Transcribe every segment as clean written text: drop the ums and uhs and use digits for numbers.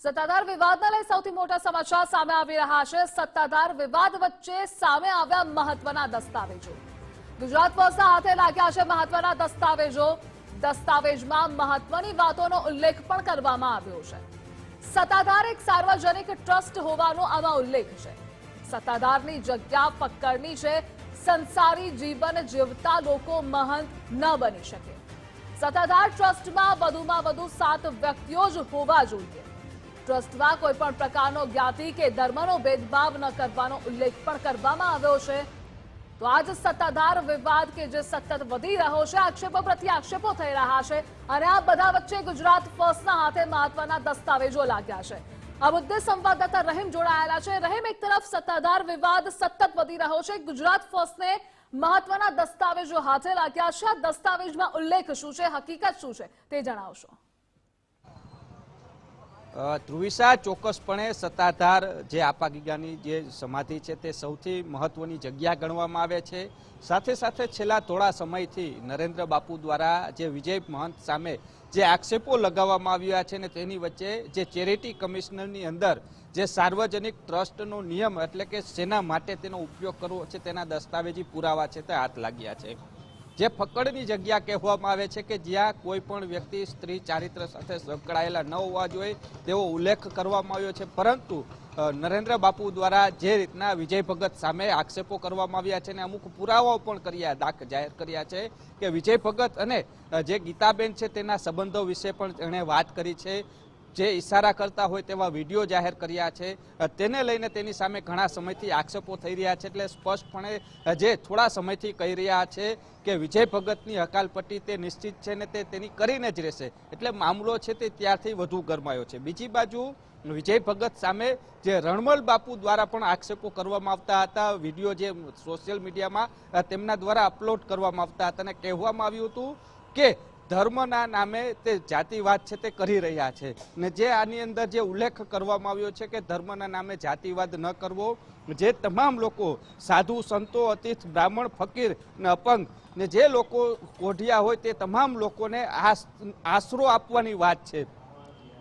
સત્તાધાર વિવાદને લઈ સૌથી મોટા સમાચાર સામે આવી રહ્યા છે। સત્તાધાર વિવાદ વચ્ચે સામે આવ્યા મહત્વના દસ્તાવેજો। ગુજરાત ફર્સ્ટના હાથે લાગ્યા છે મહત્વના દસ્તાવેજો। દસ્તાવેજમાં મહત્વની વાતોનો ઉલ્લેખ પણ કરવામાં આવ્યો છે। સત્તાધાર એક સાર્વજનિક ટ્રસ્ટ હોવાનો આમાં ઉલ્લેખ છે। સત્તાધારની જગ્યા ફક્કડની છે। સંસારી જીવન જીવતા લોકો મહંત ન બની શકે। સત્તાધાર ટ્રસ્ટમાં વધુમાં વધુ 7 વ્યક્તિઓ જ હોવા જોઈએ। ટ્રસ્ટમાં કોઈ પણ પ્રકારનો જ્ઞાતિ કે ધર્મનો ભેદભાવ ન કરવાનો ઉલ્લેખ પણ કરવામાં આવ્યો છે। તો આજ સત્તાધાર વિવાદ કે જે સતત વધી રહ્યો છે, આક્ષેપો પ્રત્યે આક્ષેપો થઈ રહ્યા છે અને આ બધા વચ્ચે ગુજરાત ફર્સ્ટના હાથે મહત્વના દસ્તાવેજો લાગ્યા છે। આ મુદ્દે સંવાદદાતા રહીમ જોડાયેલા છે। રહીમ, એક તરફ સત્તાધાર વિવાદ સતત વધી રહ્યો છે, ગુજરાત ફર્સ્ટને મહત્વના દસ્તાવેજો હાથે લાગ્યા છે। આ દસ્તાવેજમાં ઉલ્લેખ શું છે, હકીકત શું છે, તે જણાવશો। ધ્રુવિશા, ચોક્કસપણે સત્તાધાર જે આપાગીગાની જે સમાધિ છે તે સૌથી મહત્વની જગ્યા ગણવામાં આવે છે। સાથે સાથે છેલ્લા થોડા સમયથી નરેન્દ્ર બાપુ દ્વારા જે વિજય મહંત સામે જે આક્ષેપો લગાવવામાં આવ્યા છે ને તેની વચ્ચે જે ચેરિટી કમિશનરની અંદર જે સાર્વજનિક ટ્રસ્ટનો નિયમ એટલે કે શેના માટે તેનો ઉપયોગ કરવો છે તેના દસ્તાવેજી પુરાવા છે તે હાથ લાગ્યા છે। જે ફક્કડની જગ્યા કહેવામાં આવે છે કે જ્યાં કોઈ પણ વ્યક્તિ સ્ત્રી ચારિત્ર સાથે સંકળાયેલા ન હોવા જોઈએ તેવો ઉલ્લેખ કરવામાં આવ્યો છે। પરંતુ નરેન્દ્ર બાપુ દ્વારા જે રીતના વિજય ભગત સામે આક્ષેપો કરવામાં આવ્યા છે અને અમુક પુરાવાઓ પણ જાહેર કર્યા છે કે વિજય ભગત અને જે ગીતાબેન છે તેના સંબંધો વિશે પણ તેણે વાત કરી છે। જે ઈશારા કરતા હોય તેવા વિડીયો જાહેર કર્યા છે, તેને લઈને તેની સામે ઘણા સમયથી આક્ષેપો થઈ રહ્યા છે। એટલે સ્પષ્ટપણે જે થોડા સમયથી કહી રહ્યા છે કે વિજય ભગતની હકાલપટ્ટી તે નિશ્ચિત છે ને તે તેની કરીને જ રહેશે। એટલે મામલો છે તે ત્યારથી વધુ ગરમાયો છે। બીજી બાજુ વિજય ભગત સામે જે રણમલ બાપુ દ્વારા પણ આક્ષેપો કરવામાં આવતા હતા, વિડીયો જે સોશિયલ મીડિયામાં તેમના દ્વારા અપલોડ કરવામાં આવતા હતા અને કહેવામાં આવ્યું હતું કે ધર્મના નામે તે જાતિવાદ છે તે કરી રહ્યા છે ને જે આની અંદર જે ઉલ્લેખ કરવામાં આવ્યો છે કે ધર્મના નામે જાતિવાદ ન કરવો। જે તમામ લોકો સાધુ સંતો અતિથ બ્રાહ્મણ ફકીર ને અપંગ ને જે લોકો કોઢિયા હોય તે તમામ લોકોને આશરો આપવાની વાત છે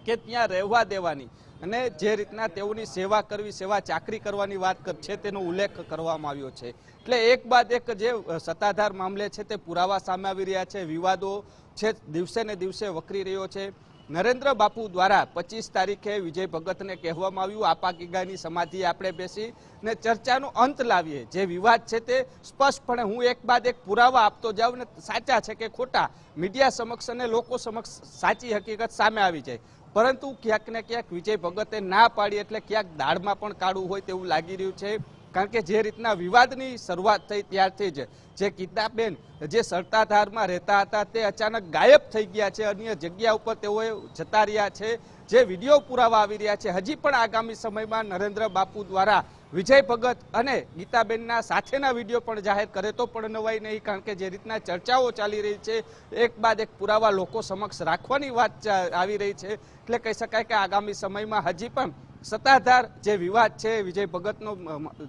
કે ત્યાં રહેવા દેવાની અને જે રીતના તેઓની સેવા કરવી, સેવા ચાકરી કરવાની વાત છે તેનો ઉલ્લેખ કરવામાં આવ્યો છે। એટલે એક બાદ એક જે સત્તાધાર મામલે છે તે પુરાવા સામે આવી રહ્યા છે। વિવાદો છે દિવસે ને દિવસે વકરી રહ્યો છે। નરેન્દ્ર બાપુ દ્વારા 25 તારીખે વિજય ભગતને કહેવામાં આવ્યું આપાગીગાની સમાધિ આપણે બેસી ને ચર્ચાનો અંત લાવીએ। જે વિવાદ છે તે સ્પષ્ટપણે હું એક બાદ એક પુરાવા આપતો જાઉં ને સાચા છે કે ખોટા મીડિયા સમક્ષ અને લોકો સમક્ષ સાચી હકીકત સામે આવી જાય। પરંતુ ક્યાંક ને ક્યાંક વિજય ભગતે ના પાડી એટલે ક્યાંક દાળમાં પણ કાળું હોય તેવું લાગી રહ્યું છે। કારણ કે જે રીતના વિવાદની શરૂઆત થઈ ત્યારથી જ જે ગીતાબેન જે સત્તાધારમાં રહેતા હતા તે અચાનક ગાયબ થઈ ગયા છે, અન્ય જગ્યા ઉપર તેઓએ જતા રહ્યા છે। જે વિડીયો પુરાવા આવી રહ્યા છે, હજી પણ આગામી સમયમાં નરેન્દ્ર બાપુ દ્વારા વિજય ભગત અને ગીતાબેનના સાથેના વિડીયો પણ જાહેર કરે તો પણ નવાઈ નહીં। કારણ કે જે રીતના ચર્ચાઓ ચાલી રહી છે, એક બાદ એક પુરાવા લોકો સમક્ષ રાખવાની વાત આવી રહી છે। એટલે કહી શકાય કે આગામી સમયમાં હજી પણ સત્તાધાર જે વિવાદ છે, વિજય ભગતનો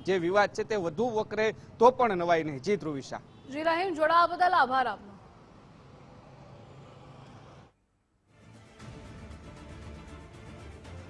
જે વિવાદ છે તે વધુ વકરે તો પણ નવાઈ નહીં। જી ધ્રુવિશા। જી રહીમ, જોડાવા બદલ આભાર આપનો।